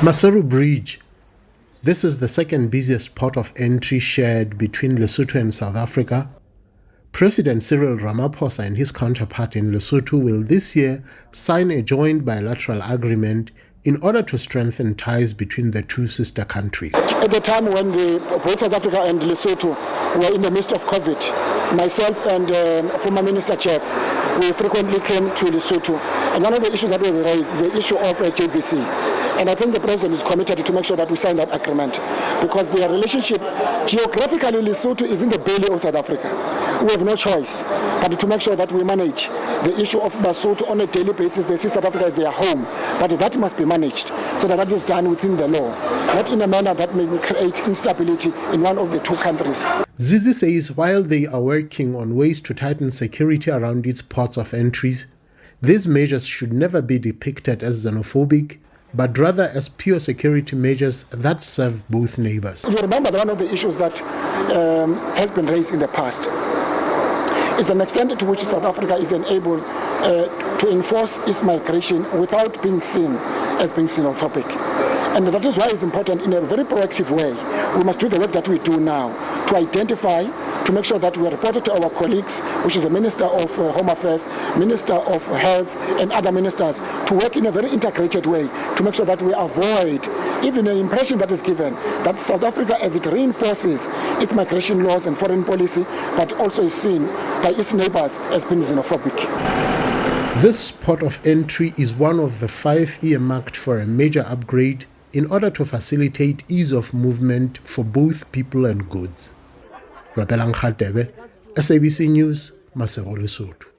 Maseru Bridge. This is the second busiest port of entry shared between Lesotho and South Africa. President Cyril Ramaphosa and his counterpart in Lesotho will this year sign a joint bilateral agreement in order to strengthen ties between the two sister countries. At the time when both South Africa and Lesotho were in the midst of COVID, myself and former Minister Chef, we frequently came to Lesotho. And one of the issues that we raised is the issue of JBC. And I think the President is committed to make sure that we sign that agreement, because their relationship, geographically, Lesotho is in the belly of South Africa. We have no choice but to make sure that we manage the issue of Lesotho on a daily basis. They see South Africa as their home, but that must be managed so that is done within the law, not in a manner that may create instability in one of the two countries. Zizi says while they are working on ways to tighten security around its ports of entries, these measures should never be depicted as xenophobic, but rather as pure security measures that serve both neighbors. You remember that one of the issues that has been raised in the past is an extent to which South Africa is enabled to enforce its migration without being seen as being xenophobic. And that is why it's important in a very proactive way. We must do the work that we do now to identify, to make sure that we report it to our colleagues, which is the Minister of Home Affairs, Minister of Health, and other ministers, to work in a very integrated way to make sure that we avoid even the impression that is given that South Africa, as it reinforces its migration laws and foreign policy, but also is seen by its neighbors as being xenophobic. This port of entry is one of the 5 earmarked for a major upgrade in order to facilitate ease of movement for both people and goods. SABC News, Maseru Bridge.